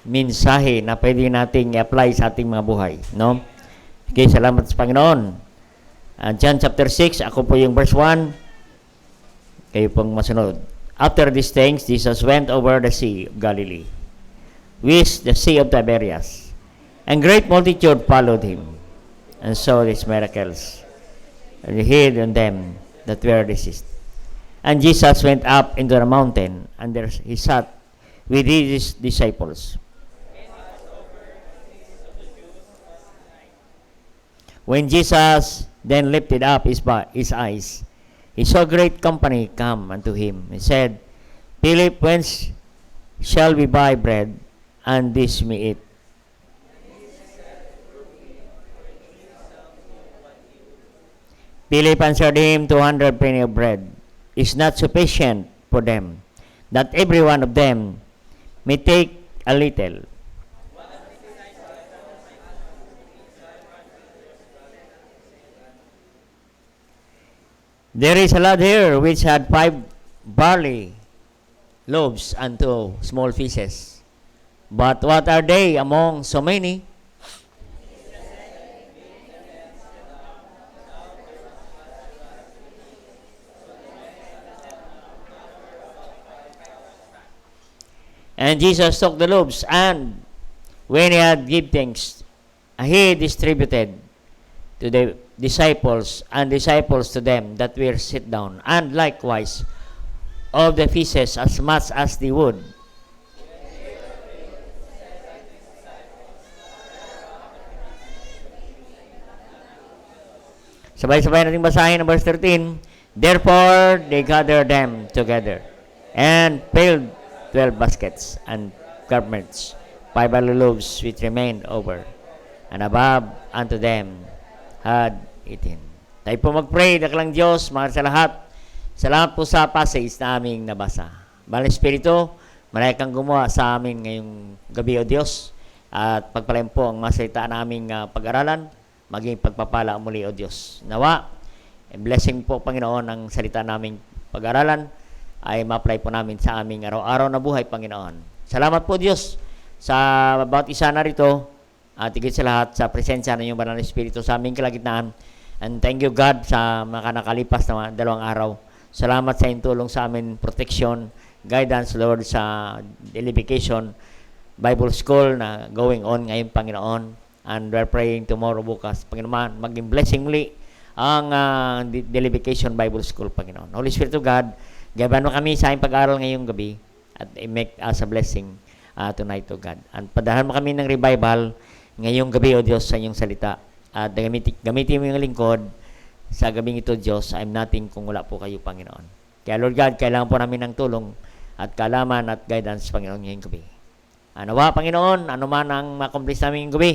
mensahe na pwede nating i-apply sa ating mga buhay, no? Okay, salamat sa Panginoon. John chapter 6, ako po yung verse 1. Kayo pong masunod. After these things, Jesus went over the sea of Galilee, which the sea of Tiberias, and great multitude followed him, and saw his miracles, and he hid on them that were diseased. And Jesus went up into the mountain, and there he sat with his disciples. When Jesus then lifted up his eyes, he saw great company come unto him. He said, Philip, whence shall we buy bread, and this me eat? Philip answered him, 200 penny of bread is not sufficient for them, that every one of them may take a little. There is a lad here which had 5 barley loaves and 2 small fishes. But what are they among so many? And Jesus took the loaves, and when he had given thanks, he distributed to the disciples, and disciples to them that were sit down, and likewise of the fishes as much as they would. Sabay-sabay nating basahin ang verse 13. Therefore they gathered them together and filled 12 baskets and garments, 5 barley loaves which remained over, and above unto them had eaten. Tayo po mag-pray, daklang Diyos, mahal sa lahat. Salamat po sa passage na aming nabasa. Mahal Espiritu, malay kang gumawa sa amin ngayong gabi, O Diyos, at pagpalain po ang masalita naming pag-aralan, maging pagpapala muli, O Diyos. Nawa, blessing po, Panginoon, ang salita naming pag-aralan ay ma-apply po namin sa aming araw-araw na buhay, Panginoon. Salamat po, Diyos, sa bawat isa na rito, at higit sa lahat sa presensya ng iyong Banal na Espiritu sa aming kalagitnaan. And thank you, God, sa mga nakalipas na 2 araw. Salamat sa iyong tulong sa amin, protection, guidance, Lord, sa Delification Bible School na going on ngayon, Panginoon. And we're praying tomorrow, bukas, Panginoon, maging blessing muli ang Delification Bible School, Panginoon. Holy Spirit of God, gabayan mo kami sa aming pag-aaral ngayong gabi at make us a blessing tonight, O God. And padahan mo kami ng revival ngayong gabi, O Diyos, sa inyong salita. At gamitin mo yung lingkod sa gabing ito, Diyos. I'm nothing kung wala po kayo, Panginoon. Kaya, Lord God, kailangan po namin ng tulong at kaalaman at guidance, Panginoon, ngayong gabi. Nawa, Panginoon, ano man ang makomplis namin ngayong gabi,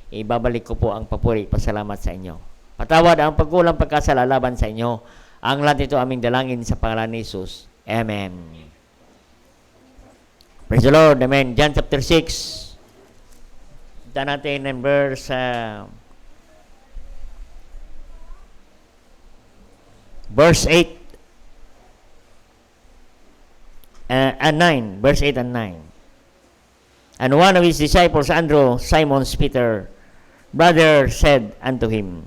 ibabalik ko po ang papuri, pasalamat sa inyo. Patawad ang pagkulang pagkasala laban sa inyo. Ang lahat ito aming dalangin sa pangalan ni Jesus. Amen. Praise the Lord. Amen. John chapter 6. Punta natin in verse 8 and 9. Verse 8 and 9. And one of his disciples, Andrew, Simon's Peter, brother, said unto him,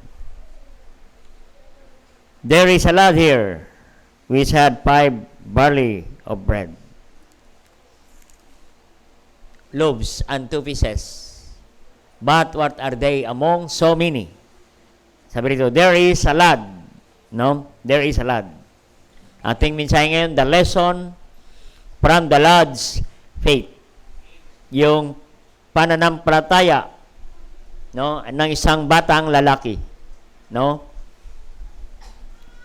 There is a lad here which had 5 barley of bread, loaves, and 2 fishes. But what are they among so many? Sabi dito, there is a lad. No? There is a lad. Ating mensahe ngayon, the lesson from the lad's faith. Yung pananampalataya, no, ng isang batang lalaki. No?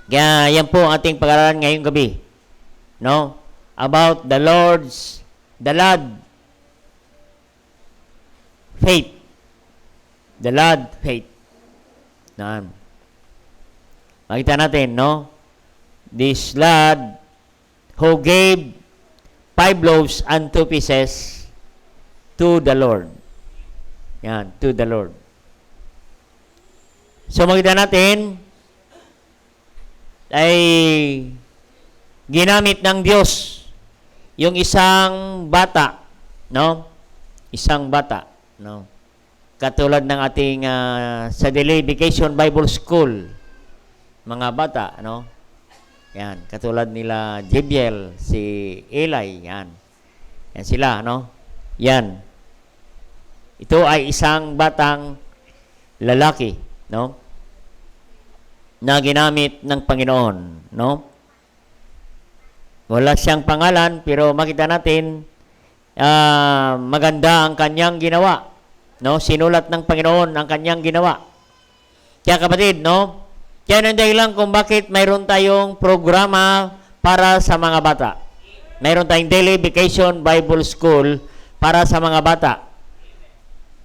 Kaya yan po ang ating pag-aralan ngayong gabi. No? About the lad faith. The lad faith. Naan. Makita natin, no? This lad who gave 5 loaves and 2 fishes to the Lord. Yan, to the Lord. So, makita natin ay ginamit ng Diyos yung isang bata, no? isang bata, no? Katulad ng ating sa Daily Vacation Bible School, mga bata, no? Yan, katulad nila Jebiel, si Eli, yan. Yan sila, no? Yan. Ito ay isang batang lalaki, no? Na ginamit ng Panginoon, no? Wala siyang pangalan, pero makita natin maganda ang kanyang ginawa, no? Sinulat ng Panginoon ang kanyang ginawa. Kaya kapatid, no? Kaya nanday lang kung bakit mayroon tayong programa para sa mga bata. Mayroon tayong Daily Vacation Bible School para sa mga bata.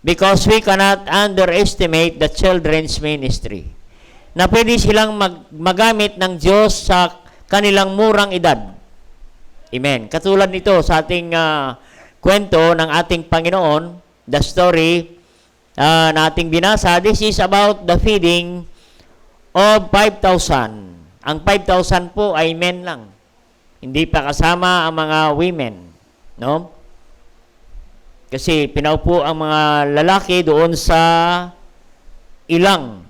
Because we cannot underestimate the children's ministry. Na pwede silang magamit ng Diyos sa kanilang murang edad. Amen. Katulad nito sa ating kwento ng ating Panginoon, the story na ating binasa, this is about the feeding of 5,000. Ang 5,000 po ay men lang. Hindi pa kasama ang mga women. No? Kasi pinaupo ang mga lalaki doon sa ilang.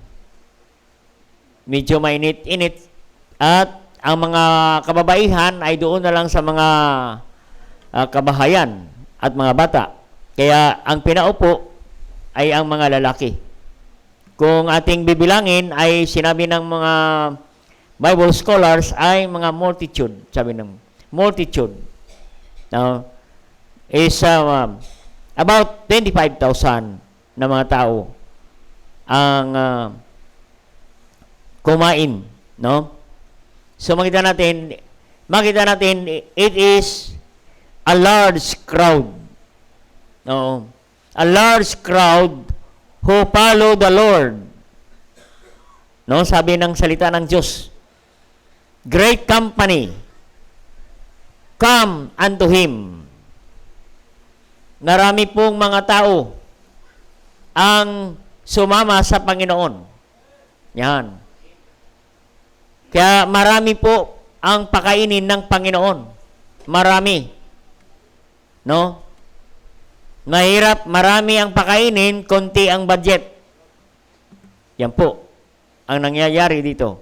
Medyo mainit-init. At ang mga kababaihan ay doon na lang sa mga kabahayan at mga bata. Kaya ang pinaupo ay ang mga lalaki. Kung ating bibilangin ay sinabi ng mga Bible scholars ay mga multitude. Sabi ng multitude. Now, is about 25,000 na mga tao ang kumain, no? So makita natin it is a large crowd. No? A large crowd who follow the Lord. No, sabi ng salita ng Diyos. Great company come unto him. Marami pong mga tao ang sumama sa Panginoon. Yan. Kaya marami po ang pakainin ng Panginoon. Marami. No? Mahirap, marami ang pakainin, konti ang budget. Yan po ang nangyayari dito.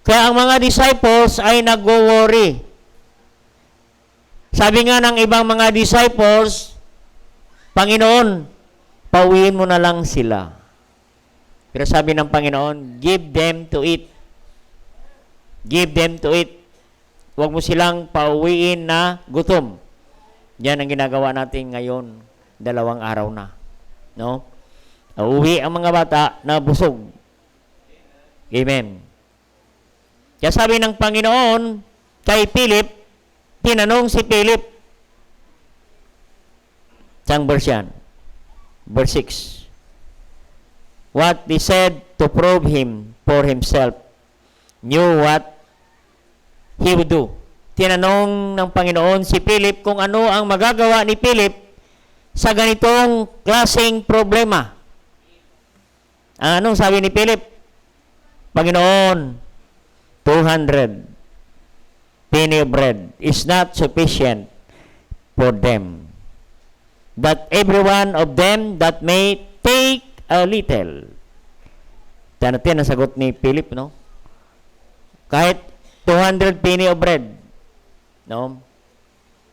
Kaya ang mga disciples ay nagwo-worry. Sabi nga ng ibang mga disciples, Panginoon, pauwiin mo na lang sila. Pero sabi ng Panginoon, give them to eat. Give them to eat. Huwag mo silang pauwiin na gutom. Yan ang ginagawa natin ngayon, 2 araw na. No? Uwi ang mga bata na busog. Amen. Kaya sabi ng Panginoon kay Philip, tinanong si Philip. Saan verse yan? Verse 6. What he said to prove him for himself, knew what he would do. Tinanong ng Panginoon si Philip kung ano ang magagawa ni Philip sa ganitong klaseng problema. Anong sabi ni Philip? Panginoon, 200 penny of bread is not sufficient for them. But every one of them that may take a little. Tiyan natin ang sagot ni Philip, no? Kahit 200 penny of bread, no?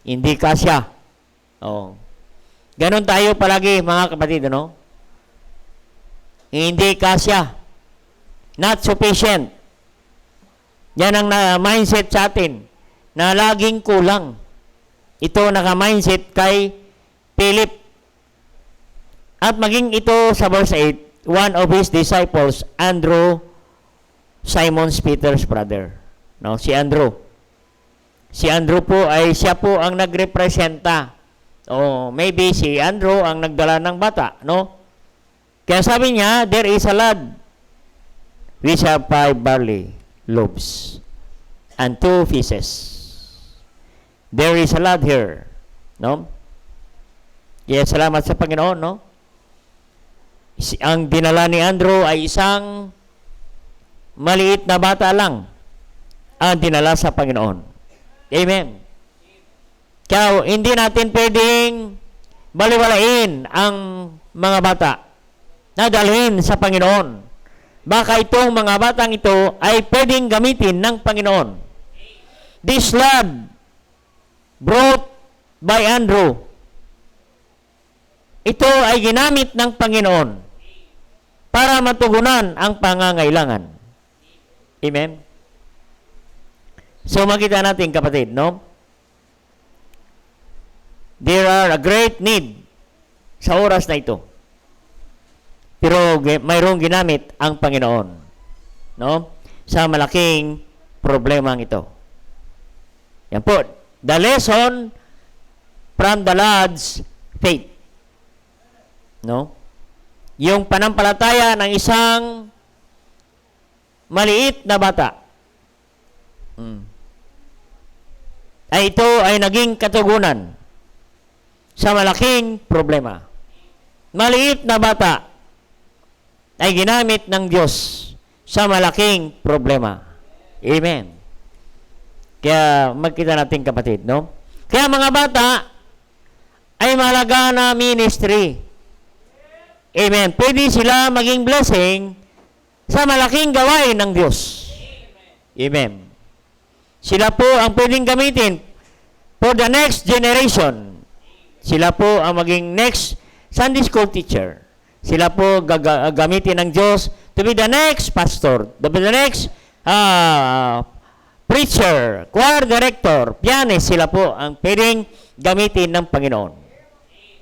Hindi kasya. Oh. Ganon tayo palagi, mga kapatid, no? Hindi kasya. Not sufficient. Yan ang mindset sa atin, na laging kulang. Ito naka-mindset kay Philip. At maging ito sa verse 8, one of his disciples, Andrew, Simon Peter's brother. No, si Andrew. Si Andrew po ay siya po ang nagrepresenta. O maybe si Andrew ang nagdala ng bata, no? Kaya sabi niya, there is a lad which have 5 barley loaves and 2 fishes. There is a lad here, no? Kaya salamat sa Panginoon, no? Ang dinala ni Andrew ay isang maliit na bata lang ang dinala sa Panginoon. Amen. Kaya hindi natin pwedeng baliwalain ang mga bata na dalhin sa Panginoon. Baka itong mga batang ito ay pwedeng gamitin ng Panginoon. This lad brought by Andrew, ito ay ginamit ng Panginoon para matugunan ang pangangailangan. Amen? So makita natin, kapatid, no? There are a great need sa oras na ito. Pero mayroong ginamit ang Panginoon, no? Sa malaking problemang ito. Yan po. The lesson from the lad's faith. No? Yung panampalataya ng isang maliit na bata. Ay ito ay naging katugunan sa malaking problema. Maliit na bata ay ginamit ng Diyos sa malaking problema. Amen. Kaya magkita natin, kapatid, no? Kaya mga bata ay malaga na ministry. Amen. Pwede sila maging blessing sa malaking gawain ng Diyos. Amen. Sila po ang pwedeng gamitin for the next generation. Sila po ang maging next Sunday school teacher. Sila po gamitin ng Diyos to be the next pastor, to be the next preacher, choir director, pianist. Sila po ang pwedeng gamitin ng Panginoon.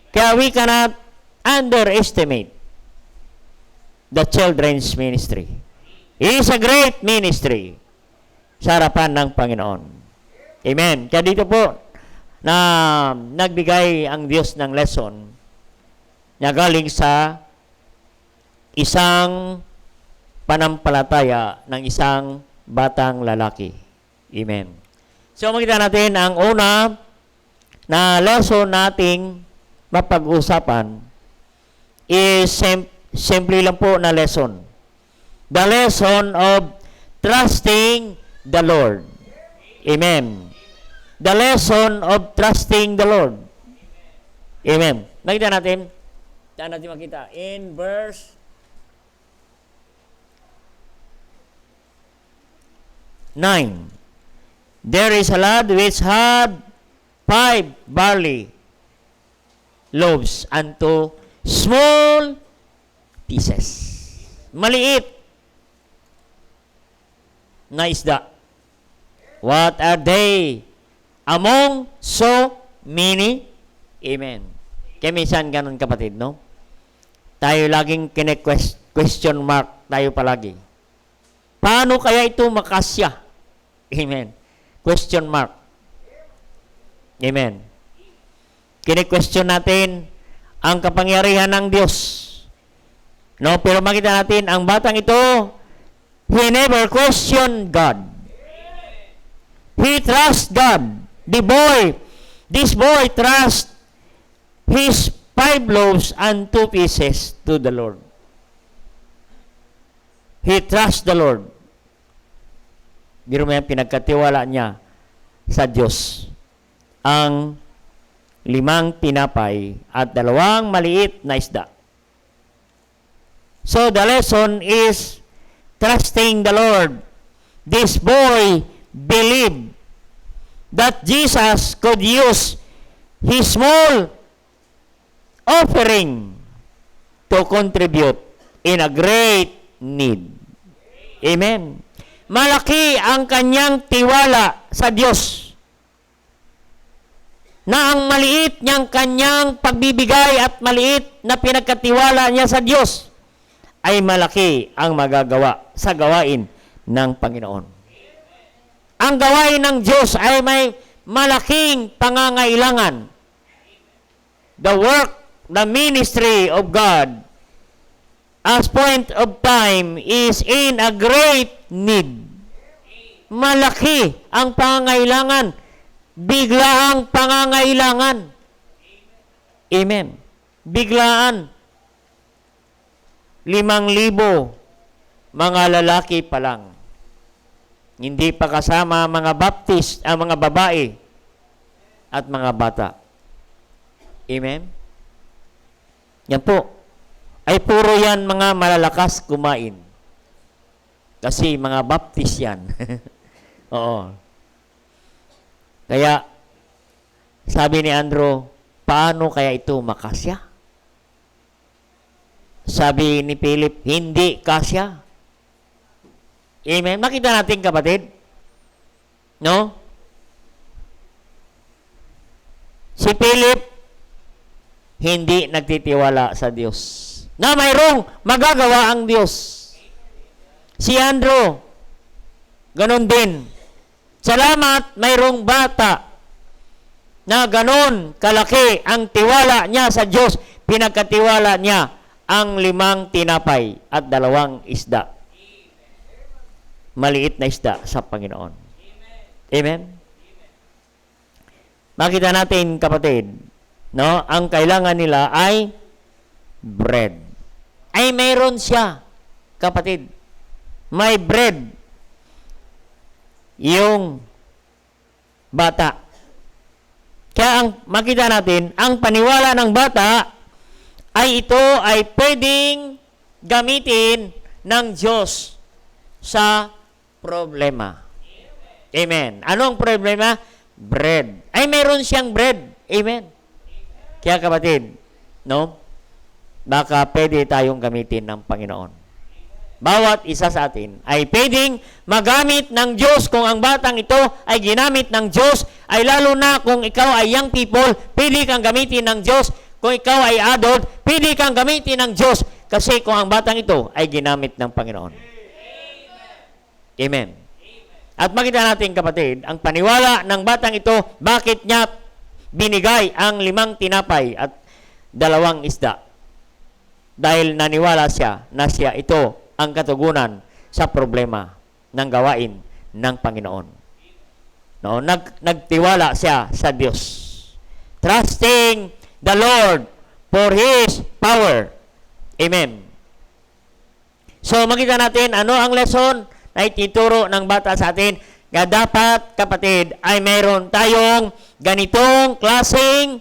Kaya we cannot underestimate the children's ministry. It is a great ministry sa harapan ng Panginoon. Amen. Kaya dito po na nagbigay ang Diyos ng lesson na galing sa isang panampalataya ng isang batang lalaki. Amen. So makita natin ang una na lesson nating mapag-usapan is simply lang po na lesson. The lesson of trusting the Lord. Amen. The lesson of trusting the Lord. Amen. Makita natin. Saan natin makita? In verse 9. There is a lad which had 5 barley loaves unto small pieces. Maliit na isda. What are they among so many? Amen. Kaya minsan ganun, kapatid, no? Tayo laging question mark tayo palagi. Paano kaya ito makasya? Amen. Question mark. Amen. Kine-question natin ang kapangyarihan ng Diyos. No, pero makita natin ang batang ito, he never questioned God. He trusts God. This boy trusts his 5 loaves and 2 pieces to the Lord. He trusts the Lord. Biro mo yan, pinagkatiwala niya sa Diyos ang 5 tinapay at 2 maliit na isda. So the lesson is trusting the Lord. This boy believed that Jesus could use his small offering to contribute in a great need. Amen. Malaki ang kanyang tiwala sa Diyos na ang maliit niyang kanyang pagbibigay at maliit na pinagkatiwala niya sa Diyos ay malaki ang magagawa sa gawain ng Panginoon. Ang gawain ng Diyos ay may malaking pangangailangan. The work, the ministry of God as point of time is in a great need. Malaki ang pangangailangan. Biglaang pangangailangan. Amen. Biglaan. 5,000 mga lalaki pa lang. Hindi pa kasama mga Baptist, ang mga babae. at mga bata. Amen? Yan po. Ay puro yan mga malalakas kumain. Kasi mga baptist yan. Oo. Kaya, sabi ni Andrew, paano kaya ito makasya? Sabi ni Philip, hindi kasya. Amen? Makita natin, kapatid. No? Si Philip, hindi nagtitiwala sa Diyos. Na mayroong magagawa ang Diyos. Si Andrew, ganon din. Salamat, mayroong bata na ganon kalaki ang tiwala niya sa Diyos. Pinagkatiwala niya ang 5 tinapay at 2 isda. Maliit na isda sa Panginoon. Amen? Makita natin, kapatid, no? Ang kailangan nila ay bread. Ay mayroon siya, kapatid. May bread. Yung bata. Kaya ang makita natin, ang paniwala ng bata ay ito ay pwedeng gamitin ng Diyos sa problema. Amen. Anong problema? Bread. Ay, meron siyang bread. Amen. Kaya kapatid, no? Baka pwede tayong gamitin ng Panginoon. Bawat isa sa atin ay pwedeng magamit ng Diyos. Kung ang batang ito ay ginamit ng Diyos, ay lalo na kung ikaw ay young people, pwede kang gamitin ng Diyos. Kung ikaw ay adult, pwede kang gamitin ng Diyos. Kasi kung ang batang ito ay ginamit ng Panginoon. Amen. At makita natin, kapatid, ang paniwala ng batang ito, bakit niya binigay ang 5 tinapay at 2 isda. Dahil naniwala siya na siya ito ang katugunan sa problema ng gawain ng Panginoon. No, nagtiwala siya sa Diyos. Trusting the Lord for His power. Amen. So, makita natin, ano ang lesson na ituturo ng bata sa atin? Na dapat, kapatid, ay mayroon tayong ganitong klaseng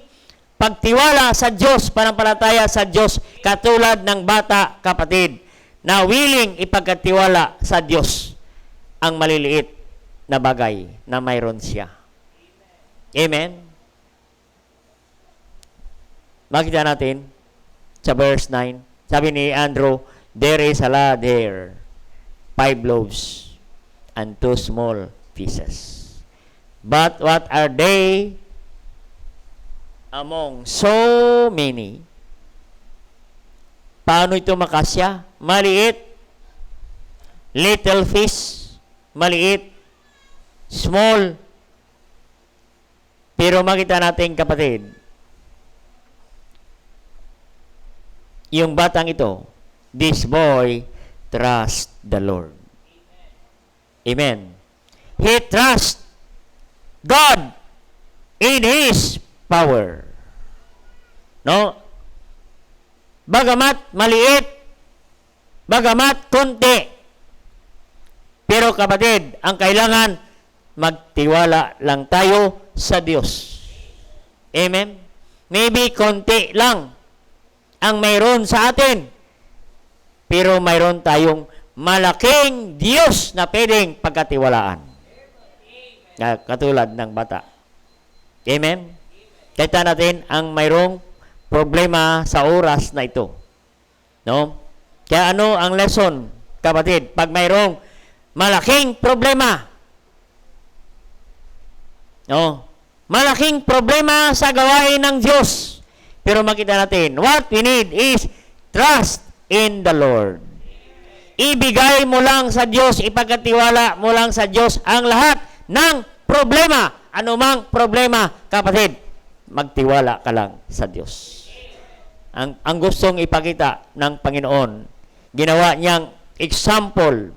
pagtiwala sa Diyos, panampalataya sa Diyos, katulad ng bata, kapatid, na willing ipagkatiwala sa Diyos ang maliliit na bagay na mayroon siya. Amen? Makita natin sa verse 9, sabi ni Andrew, there is a lad here, 5 loaves and 2 small pieces. But what are they among so many? Paano ito makasya? Maliit, little fish, maliit, small. Pero makita natin, kapatid, yung batang ito, this boy trust the Lord. Amen. He trusts God in His power. No? Bagamat maliit, bagamat konti. Pero kapatid, ang kailangan, magtiwala lang tayo sa Diyos. Amen? Maybe konti lang ang mayroon sa atin. Pero mayroon tayong malaking Diyos na pwedeng pagkatiwalaan. Katulad ng bata. Amen? Kita natin ang mayroong problema sa oras na ito. No? Kaya ano ang lesson, kapatid? Pag mayroong malaking problema, no? Malaking problema sa gawain ng Diyos. Pero makita natin, what we need is trust in the Lord. Ibigay mo lang sa Diyos, ipagkatiwala mo lang sa Diyos ang lahat ng problema. Anumang problema, kapatid, magtiwala ka lang sa Diyos. Ang gustong ipakita ng Panginoon, ginawa niyang example,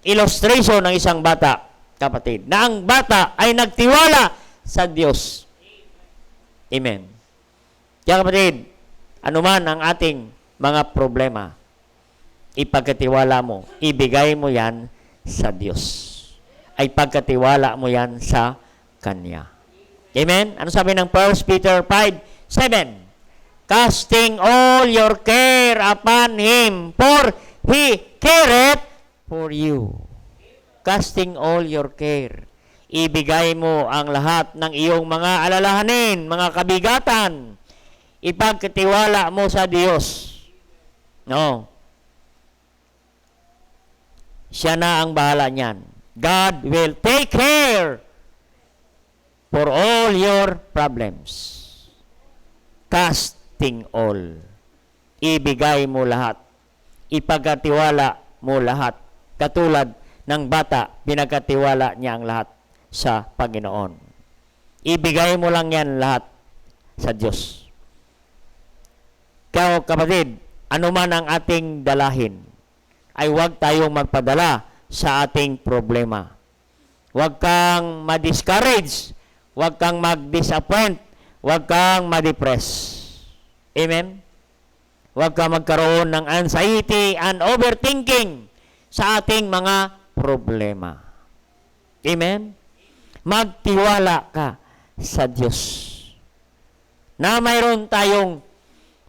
illustration ng isang bata, kapatid, na ang bata ay nagtiwala sa Diyos. Amen. Kaya kapatid, anuman ang ating mga problema, ipagkatiwala mo, ibigay mo yan sa Diyos. Ay pagkatiwala mo yan sa Kanya. Amen? Ano sabi ng 1 Peter 5:7? Casting all your care upon Him, for He careth for you. Casting all your care. Ibigay mo ang lahat ng iyong mga alalahanin, mga kabigatan. Ipagkatiwala mo sa Diyos. No. Siya na ang bahala niyan. God will take care for all your problems. Casting all. Ibigay mo lahat. Ipagkatiwala mo lahat. Katulad ng bata, pinagkatiwala niya ang lahat sa Panginoon. Ibigay mo lang yan lahat sa Diyos. Kaya kapatid, anuman ang ating dalahin, ay huwag tayong magpadala sa ating problema. Huwag kang ma-discourage, huwag kang mag-disappoint, huwag kang ma-depress. Amen? Huwag kang magkaroon ng anxiety and overthinking sa ating mga problema. Amen? Magtiwala ka sa Diyos. Na mayroon tayong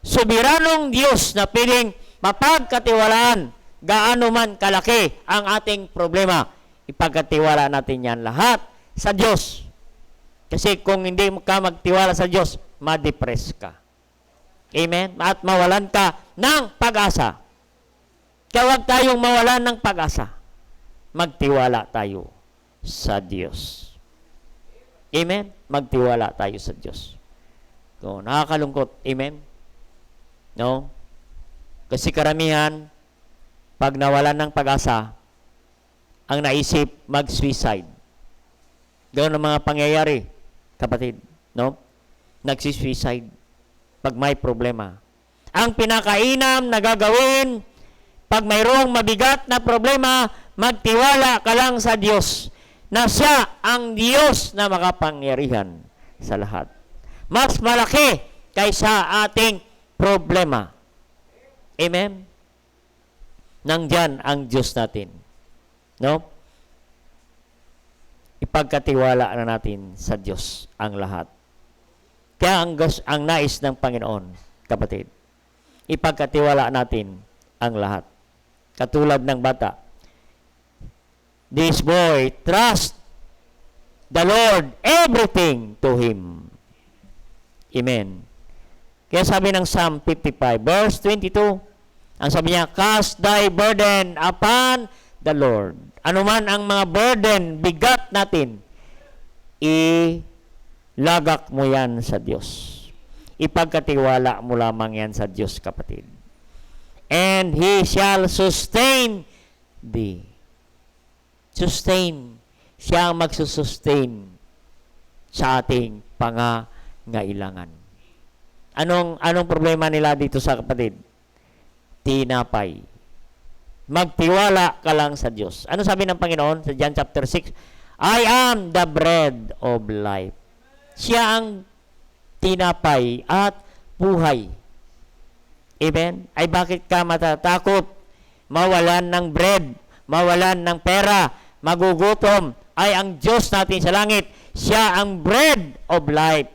soberanong Diyos na piling mapagkatiwalaan gaano man kalaki ang ating problema. Ipagkatiwala natin yan lahat sa Diyos. Kasi kung hindi ka magtiwala sa Diyos, ma-depress ka. Amen? At mawalan ka ng pag-asa. Kaya huwag tayong mawalan ng pag-asa. Magtiwala tayo sa Diyos. Amen? Magtiwala tayo sa Diyos. So, nakakalungkot. Amen? No? Kasi karamihan, pag nawalan ng pag-asa, ang naisip, mag-suicide. Ganoon ang mga pangyayari, kapatid. No? Nagsi-suicide pag may problema. Ang pinakainam na gagawin, pag mayroong mabigat na problema, magtiwala ka lang sa Diyos na siya ang Diyos na makapangyarihan sa lahat. Mas malaki kaysa ating problema. Amen? Nandyan ang Diyos natin. No? Ipagkatiwala na natin sa Diyos ang lahat. Kaya ang nais ng Panginoon, kapatid, ipagkatiwala natin ang lahat. Katulad ng bata. This boy trust the Lord everything to him. Amen. Kaya sabi ng Psalm 55, verse 22, ang sabi niya, cast thy burden upon the Lord. Ano man ang mga burden, bigat natin, ilagak mo yan sa Diyos. Ipagkatiwala mo lamang yan sa Diyos, kapatid. And He shall sustain thee. Sustain. Siya ang magsusustain sa ating pangangailangan. Anong problema nila dito sa kapatid? Tinapay. Magtiwala ka lang sa Diyos. Ano sabi ng Panginoon sa John chapter 6? I am the bread of life. Siya ang tinapay at buhay. Amen? Ay bakit ka matatakot? Mawalan ng bread, mawalan ng pera, magugutom. Ay ang Diyos natin sa langit. Siya ang bread of life.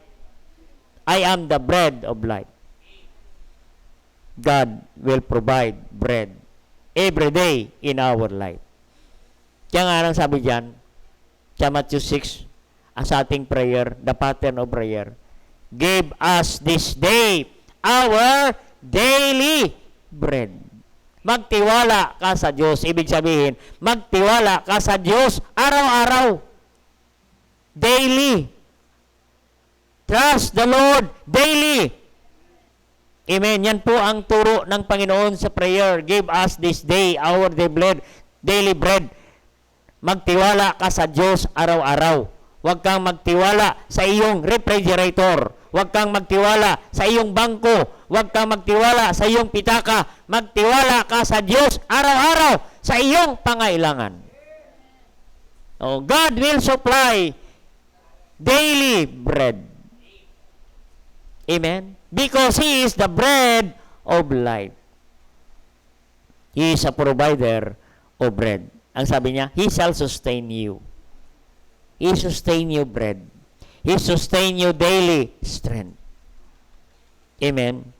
I am the bread of life. God will provide bread every day in our life. Kaya nga lang sabi dyan, sa Matthew 6, sa ating prayer, the pattern of prayer, give us this day our daily bread. Magtiwala ka sa Diyos. Ibig sabihin, magtiwala ka sa Diyos araw-araw. Daily. Trust the Lord daily. Amen. Yan po ang turo ng Panginoon sa prayer. Give us this day our daily bread. Magtiwala ka sa Diyos araw-araw. Huwag kang magtiwala sa iyong refrigerator. Huwag kang magtiwala sa iyong bangko. Huwag kang magtiwala sa iyong pitaka. Magtiwala ka sa Diyos araw-araw sa iyong pangailangan. Oh, God will supply daily bread. Amen? Because He is the bread of life. He is a provider of bread. Ang sabi niya, He shall sustain you. He sustain you bread. He sustain you daily strength. Amen.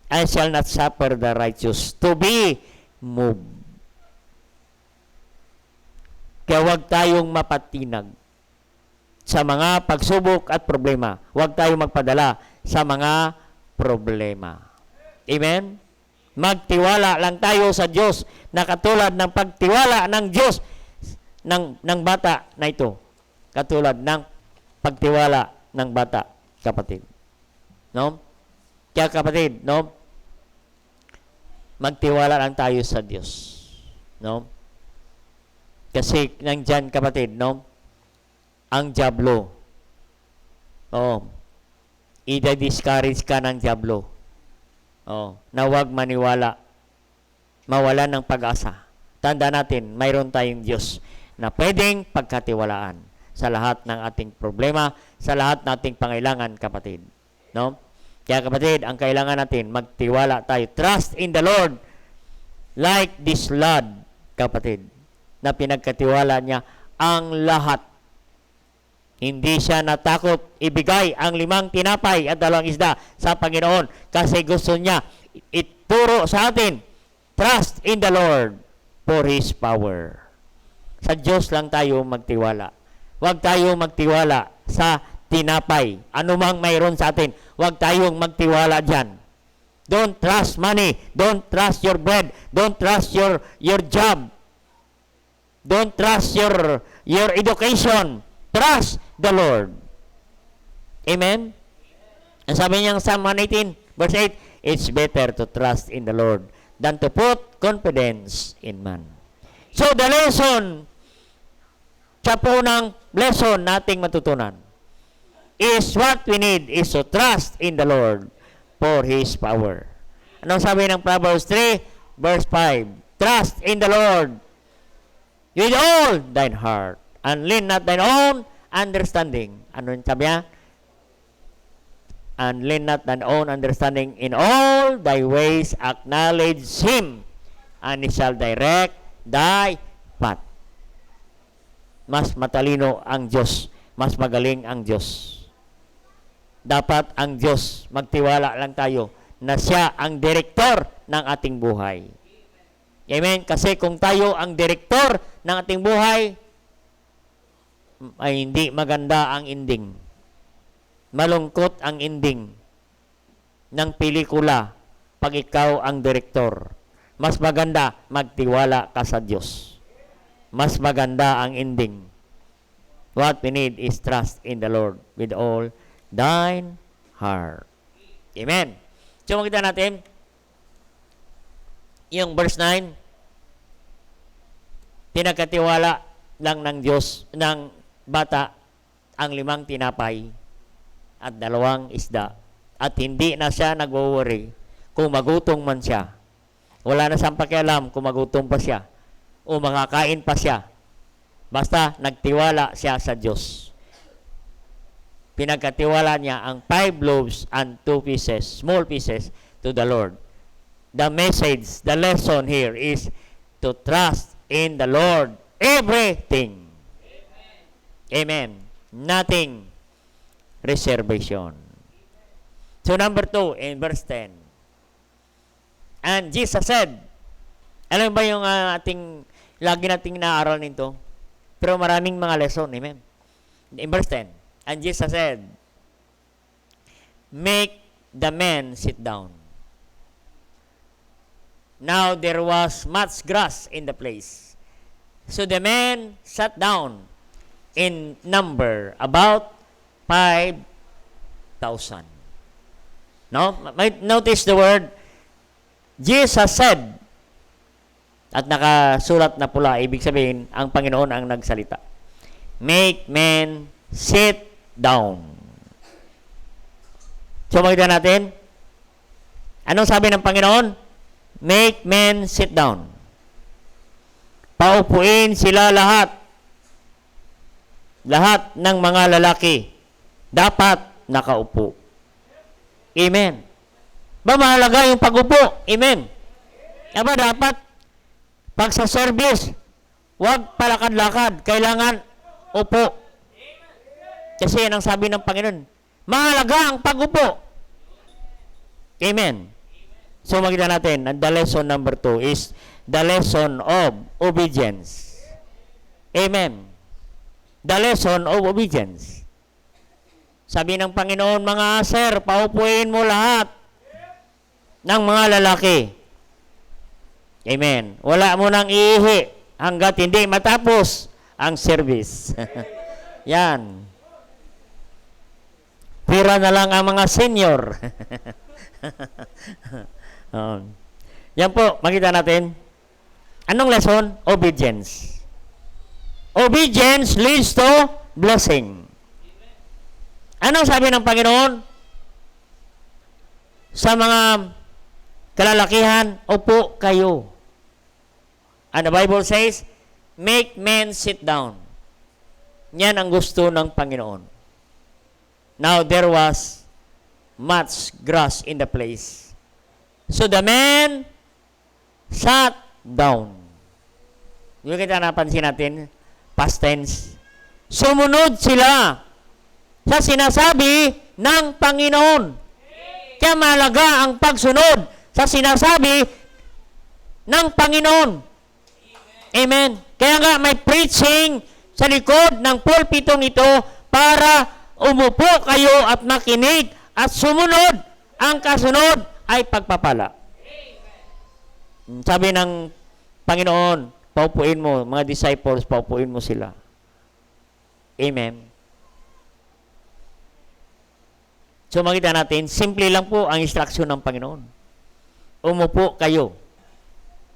I shall not suffer the righteous to be moved. Kaya huwag tayong mapatinag sa mga pagsubok at problema. Huwag tayong magpadala sa mga problema. Amen? Magtiwala lang tayo sa Diyos na katulad ng pagtiwala ng Diyos ng bata na ito. Katulad ng pagtiwala ng bata, kapatid. No? Kaya kapatid, no? Magtiwala lang tayo sa Diyos. No? Kasi nandyan, kapatid, no? Ang diablo. Oh. I-discourage ka ng diablo. Oh. Na huwag maniwala. Mawalan ng pag-asa. Tanda natin, mayroon tayong Diyos na pwedeng pagkatiwalaan sa lahat ng ating problema, sa lahat ng ating pangailangan, kapatid. No? Kaya kapatid, ang kailangan natin, magtiwala tayo. Trust in the Lord like this lad, kapatid, na pinagkatiwala niya ang lahat. Hindi siya natakot ibigay ang 5 tinapay at 2 isda sa Panginoon kasi gusto niya ituro sa atin, trust in the Lord for His power. Sa Diyos lang tayo magtiwala. Huwag tayo magtiwala sa tinapay. Anumang mayroon sa atin, huwag tayong magtiwala dyan. Don't trust money. Don't trust your bread. Don't trust your job. Don't trust your education. Trust the Lord. Amen? Ang sabi niya sa Psalm 118, verse 8, it's better to trust in the Lord than to put confidence in man. So, the lesson, sa punang lesson nating matutunan, is what we need is to trust in the Lord for His power. Anong sabi ng Proverbs 3, verse 5? Trust in the Lord with all thine heart, and lean not thine own understanding. Ano yung sabi niya? And lean not thine own understanding. In all thy ways acknowledge Him, and He shall direct thy path. Mas matalino ang Diyos. Mas magaling ang Diyos. Dapat ang Diyos, magtiwala lang tayo na siya ang direktor ng ating buhay. Amen? Kasi kung tayo ang direktor ng ating buhay, ay hindi maganda ang ending. Malungkot ang ending ng pelikula pag ikaw ang direktor. Mas maganda magtiwala ka sa Diyos. Mas maganda ang ending. What we need is trust in the Lord with all thine heart. Amen. So makita natin yung verse 9, pinagkatiwala lang ng Diyos ng bata ang 5 tinapay at 2 isda. At hindi na siya nag-worry kung magutom man siya. Wala na siyang pakialam kung magutom pa siya o makakain pa siya. Basta nagtiwala siya sa Diyos. Pinagkatiwala niya ang 5 loaves and 2 pieces, small pieces, to the Lord. The message, the lesson here is to trust in the Lord everything. Amen. Nothing reservation. So number 2 in verse 10. And Jesus said, alam ba yung ating lagi nating naaral nito? Pero maraming mga lesson. Amen. In verse 10. And Jesus said, make the men sit down. Now there was much grass in the place. So the men sat down in number about 5,000. No? Notice the word, Jesus said, at nakasulat na pula, ibig sabihin, ang Panginoon ang nagsalita. Make men sit down. So, makita natin, anong sabi ng Panginoon? Make men sit down. Paupuin sila lahat. Lahat ng mga lalaki dapat nakaupo. Amen. Ba mahalaga yung pag-upo? Amen. Aba dapat pag sa service, huwag palakad-lakad. Kailangan upo. Kasi yan ang sabi ng Panginoon. Mahalaga ang pag-upo. Amen. So makita natin, the lesson number 2 is the lesson of obedience. Amen. The lesson of obedience. Sabi ng Panginoon, mga aser, paupuin mo lahat ng mga lalaki. Amen. Wala mo nang iihi hanggat hindi matapos ang service. Yan. Pira na lang ang mga senior. Yan po, makita natin. Anong lesson? Obedience. Obedience leads to blessing. Anong sabi ng Panginoon? Sa mga kalalakihan, upo kayo. And the Bible says, make men sit down. Yan ang gusto ng Panginoon. Now, there was much grass in the place. So, the men sat down. Yung kita napansin natin, past tense. Sumunod sila sa sinasabi ng Panginoon. Kaya mahalaga ang pagsunod sa sinasabi ng Panginoon. Amen. Kaya nga may preaching sa likod ng pulpitong ito para umupo kayo at makinig at sumunod. Ang kasunod ay pagpapala. Sabi ng Panginoon, paupuin mo, mga disciples, paupuin mo sila. Amen. So makita natin, simple lang po ang instruction ng Panginoon. Umupo kayo.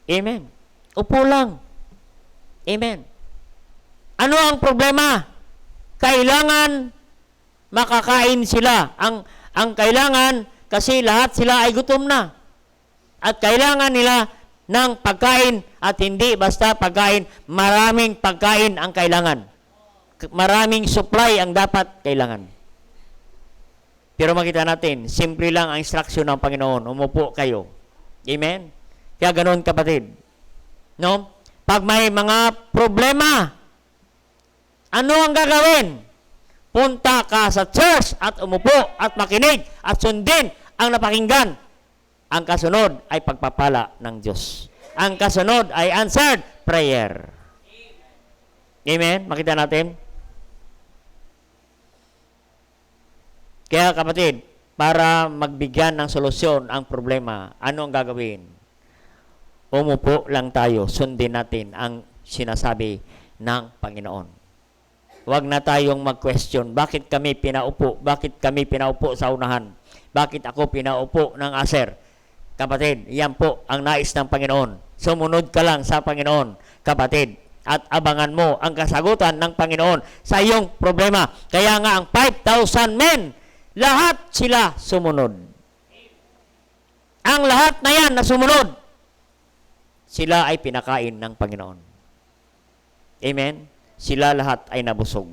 Amen. Upo lang. Amen. Ano ang problema? Kailangan makakain sila. Ang kailangan, kasi lahat sila ay gutom na. At kailangan nila ng pagkain at hindi basta pagkain, maraming pagkain ang kailangan. Maraming supply ang dapat kailangan. Pero makita natin, simple lang ang instruction ng Panginoon. Umupo kayo. Amen? Kaya ganoon, kapatid. No? Pag may mga problema, ano ang gagawin? Punta ka sa church at umupo at makinig at sundin ang napakinggan. Ang kasunod ay pagpapala ng Diyos. Ang kasunod ay answered prayer. Amen? Makita natin? Kaya kapatid, para magbigyan ng solusyon ang problema, ano ang gagawin? Umupo lang tayo, sundin natin ang sinasabi ng Panginoon. Huwag na tayong mag-question, bakit kami pinaupo? Bakit kami pinaupo sa unahan? Bakit ako pinaupo ng aser? Kapatid, yan po ang nais ng Panginoon. Sumunod ka lang sa Panginoon, kapatid, at abangan mo ang kasagutan ng Panginoon sa iyong problema. Kaya nga ang 5,000 men, lahat sila sumunod. Ang lahat na yan na sumunod, sila ay pinakain ng Panginoon. Amen? Sila lahat ay nabusog.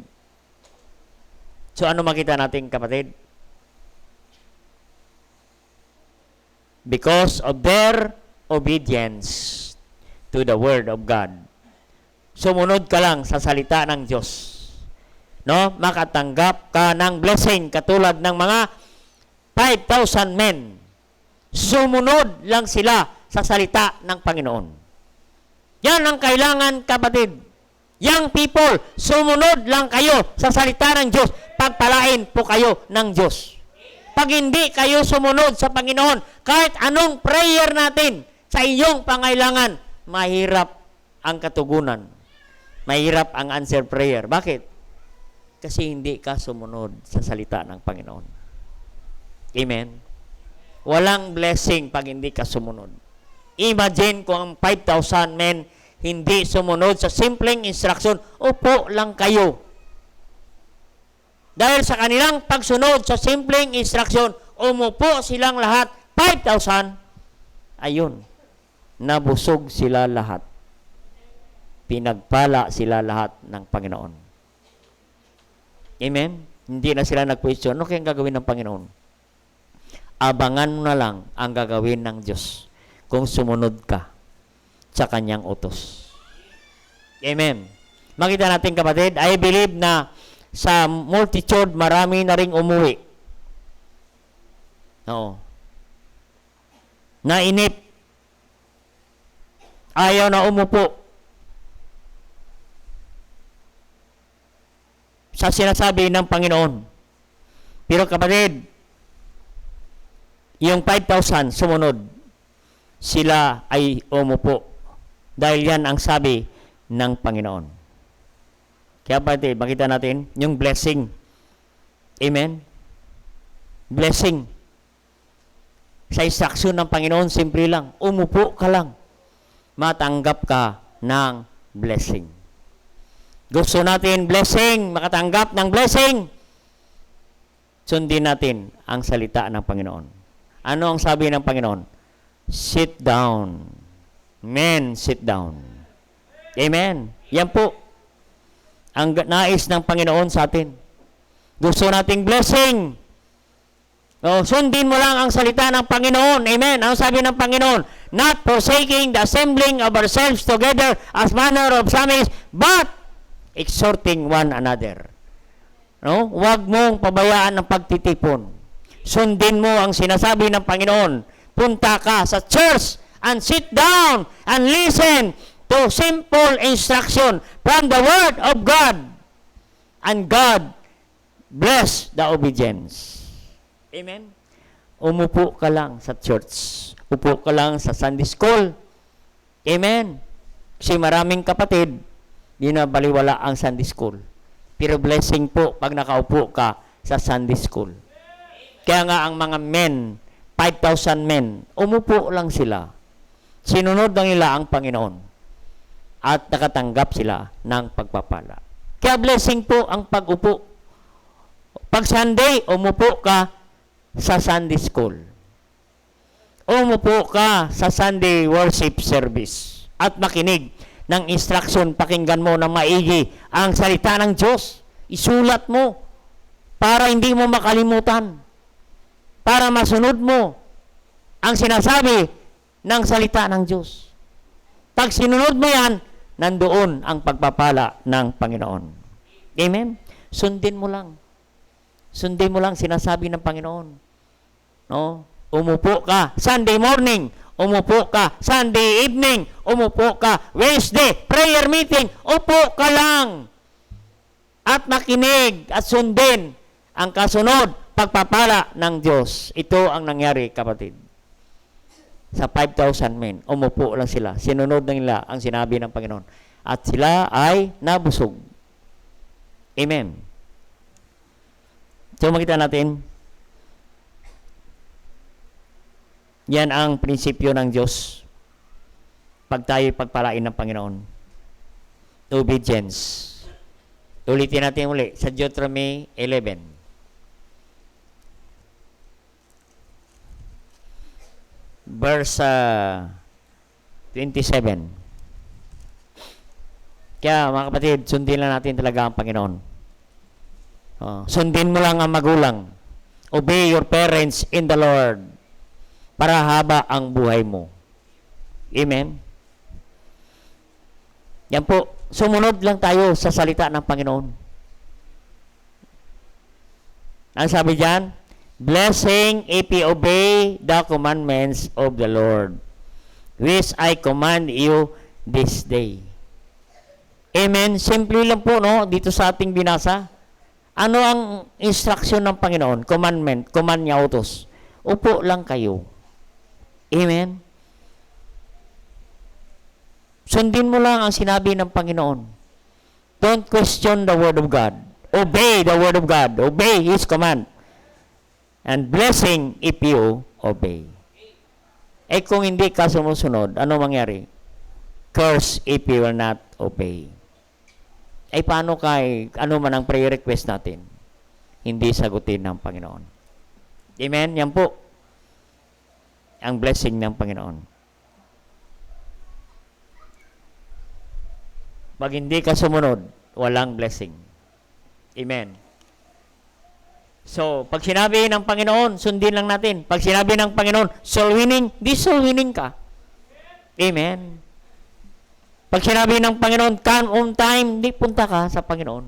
So ano makita natin, kapatid? Because of their obedience to the Word of God. Sumunod ka lang sa salita ng Diyos. No, makatanggap ka ng blessing katulad ng mga 5,000 men. Sumunod lang sila sa salita ng Panginoon. Yan ang kailangan, kapatid. Young people, sumunod lang kayo sa salita ng Diyos. Pagpalain po kayo ng Diyos. Pag hindi kayo sumunod sa Panginoon, kahit anong prayer natin sa iyong pangailangan, mahirap ang katugunan. Mahirap ang answer prayer. Bakit? Kasi hindi ka sumunod sa salita ng Panginoon. Amen? Walang blessing pag hindi ka sumunod. Imagine kung ang 5,000 men hindi sumunod sa simpleng instruction, upo lang kayo. Dahil sa kanilang pagsunod sa simpleng instruction, umupo silang lahat, 5,000, ayun, nabusog sila lahat. Pinagpala sila lahat ng Panginoon. Amen? Hindi na sila nag-question, ano kayang gagawin ng Panginoon? Abangan mo na lang ang gagawin ng Diyos kung sumunod ka sa Kanyang utos. Amen? Makita natin, kapatid, I believe na sa multitude, marami na ring umuwi. Oo. Nainip. Ayaw na umupo sa sinasabi ng Panginoon. Pero kapatid, yung 5,000 sumunod, sila ay umupo. Dahil yan ang sabi ng Panginoon. Kaya kapatid, makita natin yung blessing. Amen? Blessing. Sa instruction ng Panginoon, simple lang. Umupo ka lang. Matanggap ka ng blessing. Gusto natin blessing, makatanggap ng blessing. Sundin natin ang salita ng Panginoon. Ano ang sabi ng Panginoon? Sit down. Men, sit down. Amen. Yan po ang nais ng Panginoon sa atin. Gusto nating blessing. Sundin mo lang ang salita ng Panginoon. Amen. Ang sabi ng Panginoon, not forsaking the assembling of ourselves together as manner of some is, but exhorting one another. Huwag mong pabayaan ang pagtitipon. Sundin mo ang sinasabi ng Panginoon. Punta ka sa church and sit down and listen to simple instruction from the Word of God. And God bless the obedience. Amen? Umupo ka lang sa church. Upo ka lang sa Sunday school. Amen? Kasi maraming kapatid, di na baliwala ang Sunday school. Pero blessing po pag nakaupo ka sa Sunday school. Kaya nga ang mga men, 5,000 men, umupo lang sila. Sinunod lang nila ang Panginoon. At nakatanggap sila ng pagpapala. Kaya blessing po ang pag-upo. Pag Sunday, umupo ka sa Sunday school. Umupo ka sa Sunday worship service at makinig ng instruction, pakinggan mo na maigi ang salita ng Diyos. Isulat mo para hindi mo makalimutan. Para masunod mo ang sinasabi ng salita ng Diyos. Pag sinunod mo yan, nandoon ang pagpapala ng Panginoon. Amen? Sundin mo lang. Sundin mo lang sinasabi ng Panginoon. Umupo ka Sunday morning, umupo ka Sunday evening, umupo ka Wednesday prayer meeting, upo ka lang at makinig at sundin ang kasunod pagpapala ng Diyos. Ito ang nangyari, kapatid. Sa 5,000 men, umupo lang sila. Sinunod na nila ang sinabi ng Panginoon. At sila ay nabusog. Amen. So makita natin, yan ang prinsipyo ng Diyos pag tayo pagpalain ng Panginoon. Obedience. Ulitin natin uli sa Deuteronomy 11. Verse 27. Kaya mga kapatid, sundin lang natin talaga ang Panginoon. Sundin mo lang ang magulang. Obey your parents in the Lord para haba ang buhay mo. Amen? Yan po. Sumunod lang tayo sa salita ng Panginoon. Ang sabi diyan, blessing if you obey the commandments of the Lord, which I command you this day. Amen? Simple lang po, no? Dito sa ating binasa. Ano ang instruction ng Panginoon? Commandment. Command niya utos. Upo lang kayo. Amen? Sundin mo lang ang sinabi ng Panginoon. Don't question the Word of God. Obey the Word of God. Obey His command. And blessing if you obey. Kung hindi ka sumusunod, ano mangyari? Curse if you will not obey. Paano ano man ang prayer request natin? Hindi sagutin ng Panginoon. Amen? Yan po. Ang blessing ng Panginoon. Pag hindi ka sumunod, walang blessing. Amen. So, pag sinabi ng Panginoon, sundin lang natin. Pag sinabi ng Panginoon, soul winning, di soul winning ka. Amen. Pag sinabi ng Panginoon, come on time, di punta ka sa Panginoon.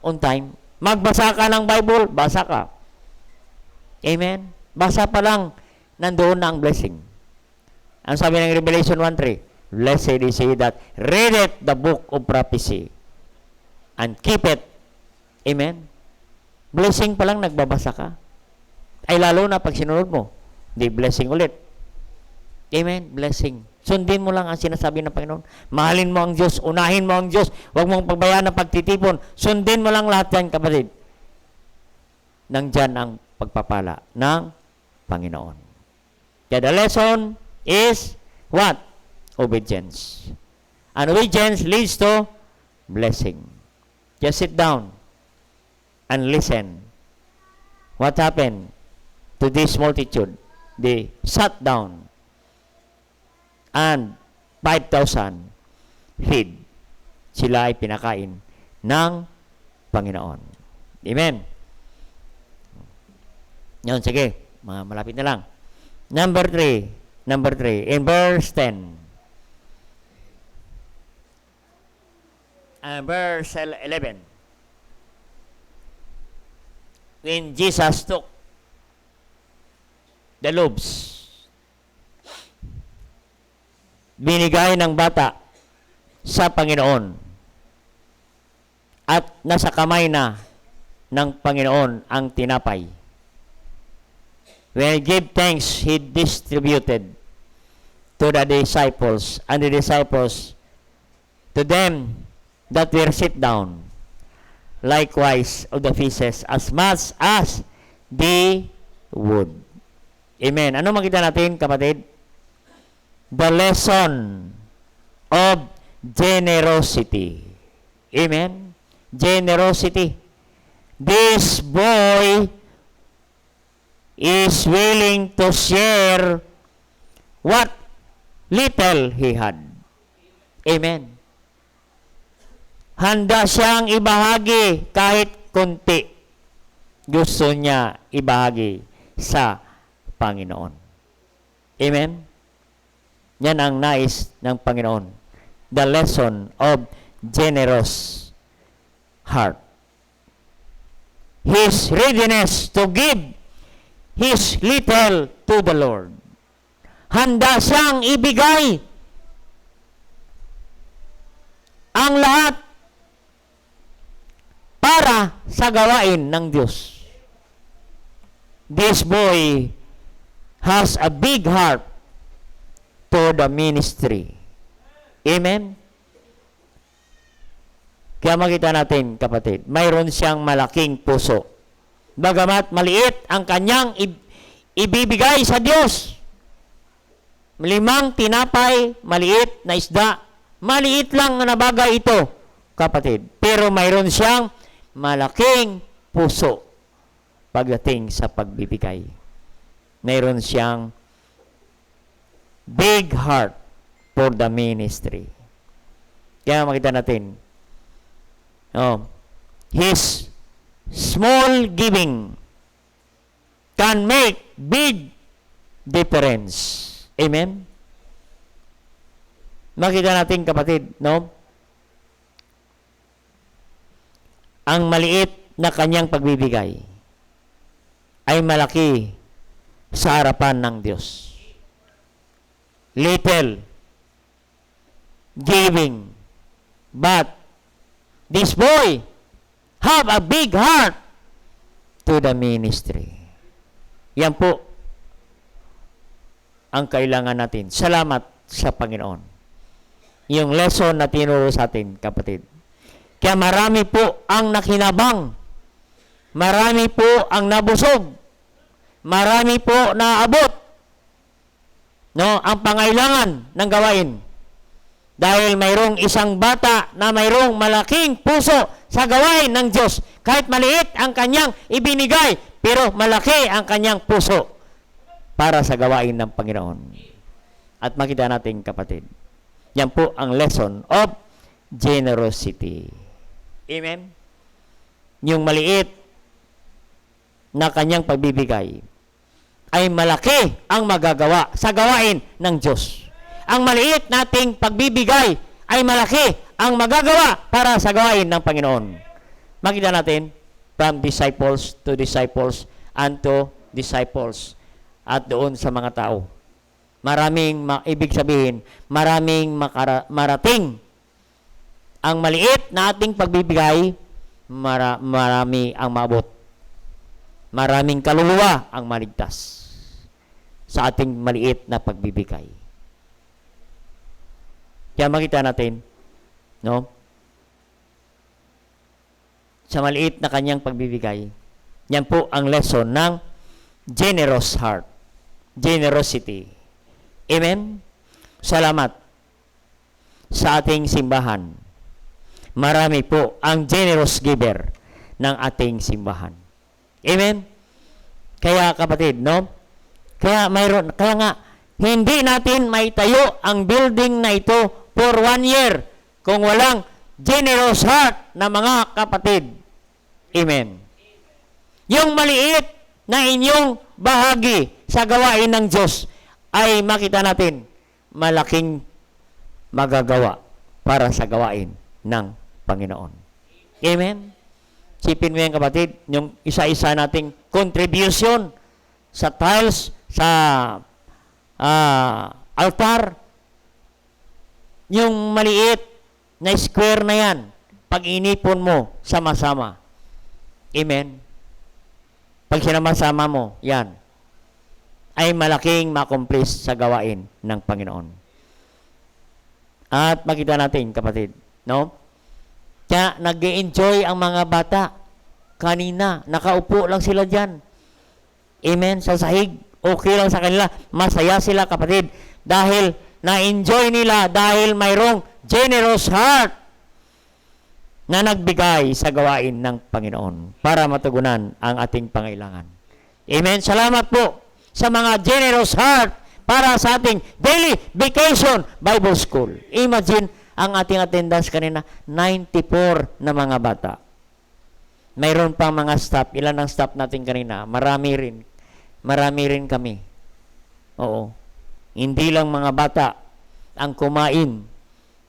On time. Magbasa ka ng Bible, basa ka. Amen? Basa pa lang, nandoon na ang blessing. Ang sabi ng Revelation 1:3, blessed is he that readeth the book of prophecy and keep it. Amen? Blessing pa lang nagbabasa ka. Ay lalo na pag sinunod mo, di blessing ulit. Amen? Blessing. Sundin mo lang ang sinasabi ng Panginoon. Mahalin mo ang Diyos. Unahin mo ang Diyos. Huwag mong pagbayaan ng pagtitipon. Sundin mo lang lahat yan, kapatid. Nandyan ang pagpapala ng Panginoon. Kaya the lesson is what? Obedience. And obedience leads to blessing. Just sit down and listen. What happened to this multitude? They sat down and 5,000 feed. Sila ay pinakain ng Panginoon. Amen. Yun, sige. Malapit na lang. Number 3. In verse 10. Verse 11. When Jesus took the loaves, binigay ng bata sa Panginoon at nasa kamay na ng Panginoon ang tinapay. When he gave thanks, he distributed to the disciples, and the disciples to them that were sit down, likewise of the fishes, as much as they would. Amen. Ano makita natin, kapatid? The lesson of generosity. Amen? Generosity. This boy is willing to share what little he had. Amen. Handa siyang ibahagi kahit konti. Gusto niya ibahagi sa Panginoon. Amen? Yan ang nais ng Panginoon. The lesson of generous heart. His readiness to give his little to the Lord. Handa siyang ibigay ang lahat para sa gawain ng Diyos. This boy has a big heart to the ministry. Amen? Kaya makita natin, kapatid, mayroon siyang malaking puso. Bagamat maliit ang kanyang ibibigay sa Diyos. 5 tinapay, maliit na isda. Maliit lang na bagay ito, kapatid. Pero mayroon siyang malaking puso pagdating sa pagbibigay. Mayroon siyang big heart for the ministry. Kaya makita natin, his small giving can make big difference. Amen? Makita natin, kapatid, ang maliit na kanyang pagbibigay ay malaki sa harapan ng Diyos. Little giving, but this boy have a big heart to the ministry. Yan po ang kailangan natin. Salamat sa Panginoon. Yung lesson na tinuro sa atin, kapatid. Kaya marami po ang nakinabang. Marami po ang nabusog. Marami po naabot. Ang pangailangan ng gawain. Dahil mayroong isang bata na mayroong malaking puso sa gawain ng Diyos. Kahit maliit ang kanyang ibinigay, pero malaki ang kanyang puso para sa gawain ng Panginoon. At makita natin, kapatid, yan po ang lesson of generosity. Amen? Yung maliit na kanyang pagbibigay ay malaki ang magagawa sa gawain ng Diyos. Ang maliit nating pagbibigay ay malaki ang magagawa para sa gawain ng Panginoon. Makita natin, from disciples to disciples unto disciples at doon sa mga tao. Ibig sabihin, maraming marating. Ang maliit na ating pagbibigay, marami ang maabot. Maraming kaluluwa ang maligtas sa ating maliit na pagbibigay. Kaya makita natin, no? Sa maliit na kanyang pagbibigay, yan po ang lesson ng generous heart. Generosity. Amen? Salamat sa ating simbahan. Marami po ang generous giver ng ating simbahan. Amen? Kaya kapatid, no? Kaya nga, hindi natin maitayo ang building na ito for 1 year kung walang generous heart na mga kapatid. Amen. Yung maliit na inyong bahagi sa gawain ng Diyos ay makita natin malaking magagawa para sa gawain ng Panginoon. Amen? Sipin mo yan kapatid, yung isa-isa nating contribution sa tiles, sa altar, yung maliit na square na yan, pag inipon mo, sama-sama. Amen? Pag sinama-sama mo, yan, ay malaking makumplis sa gawain ng Panginoon. At makita natin, kapatid, no? Kaya nag-enjoy ang mga bata. Kanina, nakaupo lang sila dyan. Amen? Sa sahig, okay lang sa kanila. Masaya sila, kapatid. Dahil na-enjoy nila, dahil mayroong generous heart na nagbigay sa gawain ng Panginoon para matugunan ang ating pangailangan. Amen? Salamat po sa mga generous heart para sa ating daily vacation Bible School. Imagine, ang ating attendance kanina, 94 na mga bata. Mayroon pang mga staff. Ilan ang staff natin kanina? Marami rin. Marami rin kami. Oo. Hindi lang mga bata ang kumain.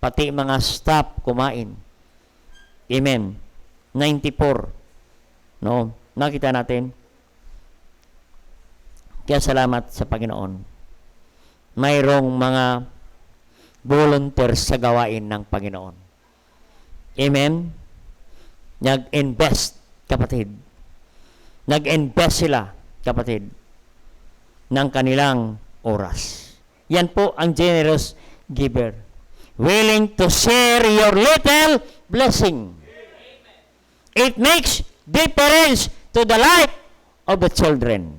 Pati mga staff kumain. Amen. 94. No? Nakita natin. Kaya salamat sa Panginoon. Mayroong mga volunteers sa gawain ng Panginoon. Amen? Nag-invest, kapatid. Nag-invest sila, kapatid, ng kanilang oras. Yan po ang generous giver. Willing to share your little blessing. It makes difference to the life of the children.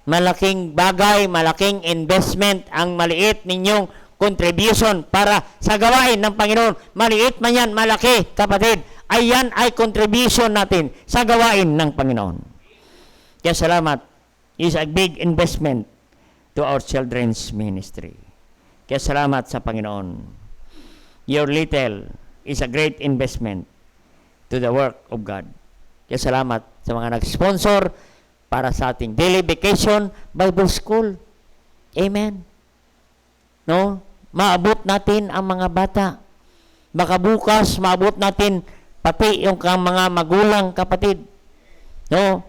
Malaking bagay, malaking investment ang maliit ninyong contribution para sa gawain ng Panginoon. Maliit man yan, malaki, kapatid. Ayan ay contribution natin sa gawain ng Panginoon. Kaya salamat. Is a big investment to our children's ministry. Kaya salamat sa Panginoon. Your little is a great investment to the work of God. Kaya salamat sa mga nag-sponsor para sa ating daily vacation Bible School. Amen. No? Maabot natin ang mga bata. Baka bukas, maabot natin pati yung mga magulang, kapatid. No?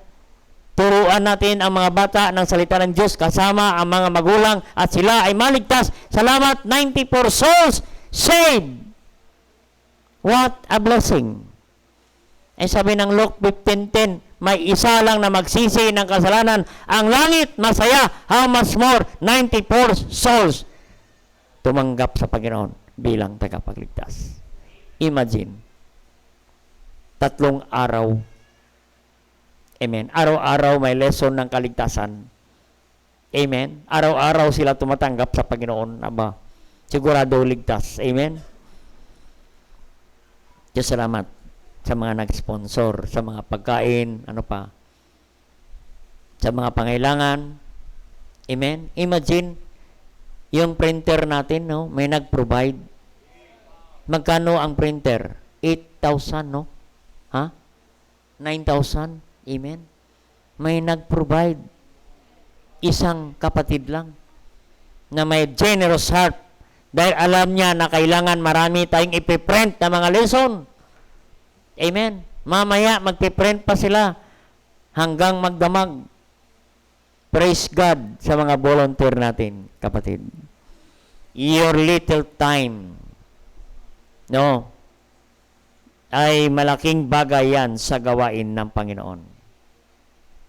Turuan natin ang mga bata ng salita ng Diyos kasama ang mga magulang at sila ay maligtas. Salamat, 94 souls saved. What a blessing. Eh sabi ng Luke 15:10, may isa lang na magsisi ng kasalanan. Ang langit, masaya. How much more? 94 souls tumanggap sa Panginoon bilang tagapagligtas. Imagine, 3 araw. Amen. Araw-araw may lesson ng kaligtasan. Amen. Araw-araw sila tumatanggap sa Panginoon. Aba, sigurado ligtas. Amen. Diyos salamat sa mga nag-sponsor, sa mga pagkain, ano pa, sa mga pangailangan. Amen. Imagine, yung printer natin, no, may nag-provide. Magkano ang printer? 8,000, no? Ha? 9,000? Amen. May nag-provide. Isang kapatid lang na may generous heart dahil alam niya na kailangan marami tayong ipiprint na mga lesson. Amen. Mamaya, magpiprint pa sila hanggang magdamag. Praise God sa mga volunteer natin, kapatid. Your little time, no, ay malaking bagay yan sa gawain ng Panginoon.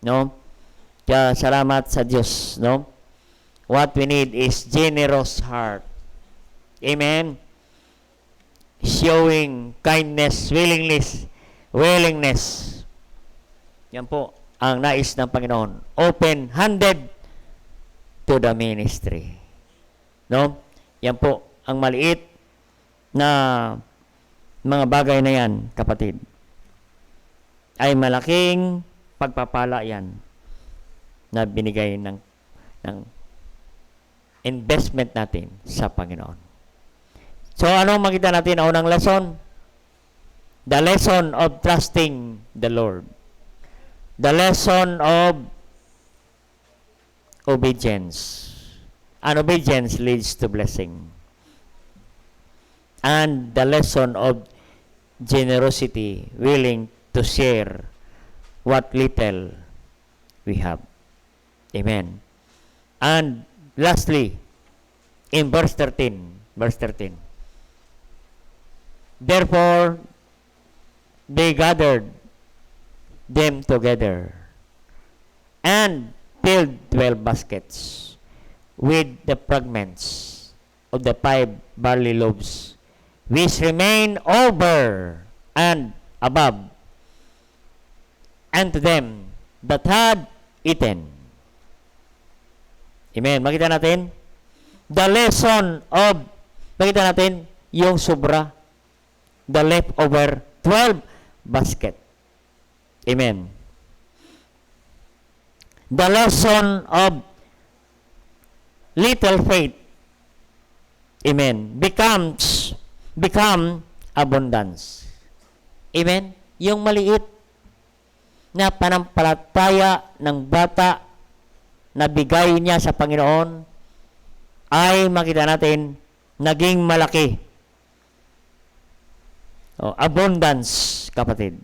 No? Kaya salamat sa Diyos, no? What we need is generous heart. Amen? Showing kindness, willingness. Yan po ang nais ng Panginoon. Open-handed to the ministry. No? Yan po ang maliit na mga bagay na yan, kapatid. Ay malaking pagpapala yan na binigay ng investment natin sa Panginoon. So, anong makita natin ang unang lesson? The lesson of trusting the Lord. The lesson of obedience. And obedience leads to blessing. And the lesson of generosity, willing to share what little we have. Amen. And lastly, in verse 13, therefore, they gathered them together and filled 12 baskets with the fragments of the 5 barley loaves, which remained over and above, and to them that had eaten. Amen. Makita natin the lesson of, makita natin yung sobra, the leftover 12 basket. Amen. The lesson of little faith, amen, become abundance. Amen. Yung maliit na panampalataya ng bata na bigay niya sa Panginoon ay makita natin naging malaki. Abundance, kapatid.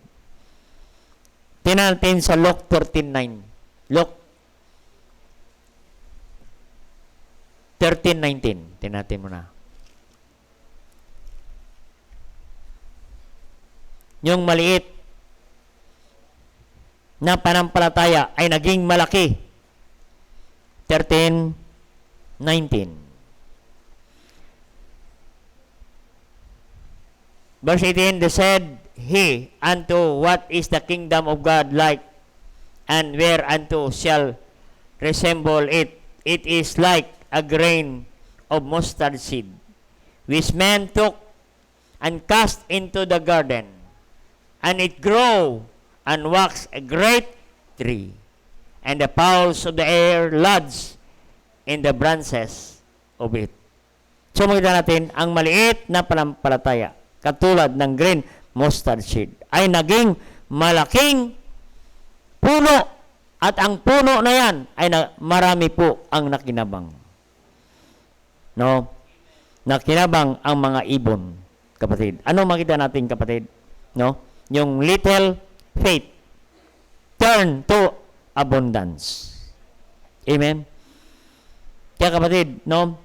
Tingnan natin sa Luke 13:9. Luke 13:19. Tingnan natin muna. Yung maliit na panampalataya ay naging malaki. 13:19. Verse 18, they said, he unto what is the kingdom of God like, and whereunto shall resemble it? It is like a grain of mustard seed, which men took and cast into the garden, and it grew and waxed a great tree, and the fowls of the air lodged in the branches of it. So makita natin, ang maliit na panampalataya, katulad ng green mustard seed, ay naging malaking puno. At ang puno na yan ay marami po ang nakinabang. No? Nakinabang ang mga ibon, kapatid. Ano makita natin, kapatid? No? Yung little faith turn to abundance. Amen? Kaya, kapatid, no?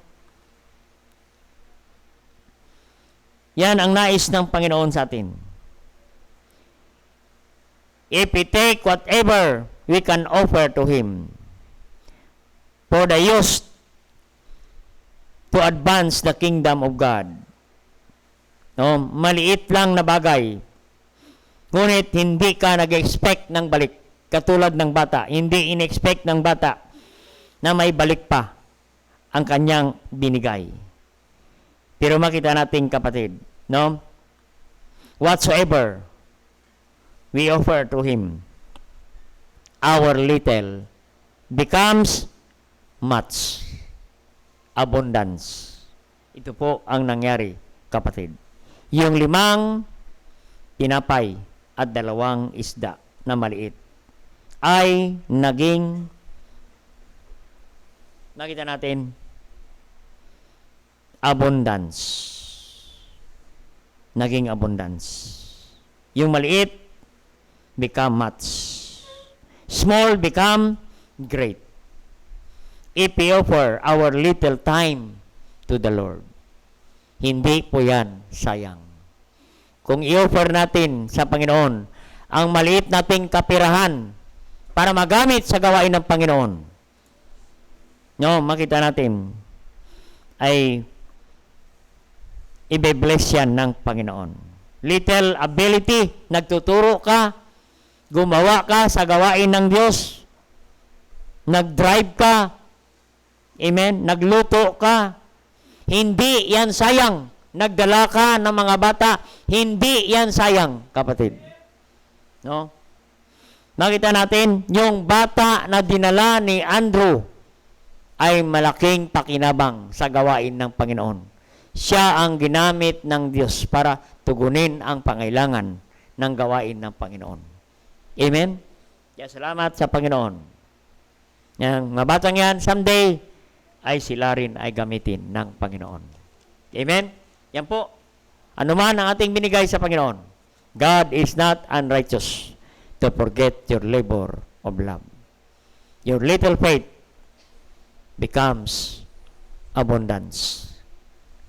Yan ang nais ng Panginoon sa atin. If we take whatever we can offer to Him for the use to advance the kingdom of God. No, maliit lang na bagay. Ngunit hindi ka nag-expect ng balik. Katulad ng bata, hindi in-expect ng bata na may balik pa ang kanyang binigay. Pero makita natin, kapatid, no? Whatsoever we offer to Him, our little becomes much. Abundance. Ito po ang nangyari, kapatid. Yung 5 tinapay at 2 isda na maliit ay naging, nakita natin, abundance. Naging abundance. Yung maliit become much. Small become great. If we offer our little time to the Lord, hindi po yan sayang. Kung i-offer natin sa Panginoon ang maliit nating kapirahan para magamit sa gawain ng Panginoon, no, makita natin ay ibe-bless yan ng Panginoon. Little ability, nagtuturo ka, gumawa ka sa gawain ng Diyos, nag-drive ka, amen, nagluto ka, hindi yan sayang. Nagdala ka ng mga bata, hindi yan sayang, kapatid. No? Nakita natin, yung bata na dinala ni Andrew ay malaking pakinabang sa gawain ng Panginoon. Siya ang ginamit ng Diyos para tugunin ang pangailangan ng gawain ng Panginoon. Amen? Kaya salamat sa Panginoon. Yang mga batang yan, someday, ay sila rin ay gamitin ng Panginoon. Amen? Yan po. Ano man ang ating binigay sa Panginoon, God is not unrighteous to forget your labor of love. Your little faith becomes abundance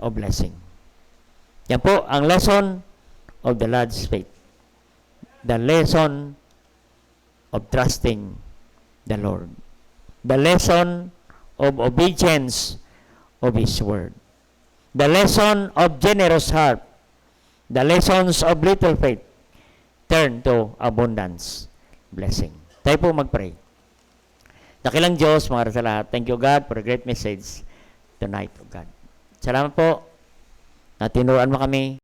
of blessing. Yan po ang lesson of the Lord's faith. The lesson of trusting the Lord. The lesson of obedience of His Word. The lesson of generous heart. The lessons of little faith turn to abundance blessing. Tayo po mag-pray. Dakilang Diyos, mga sa lahat, thank you God for a great message tonight, O God. Salamat po na tinuruan mo kami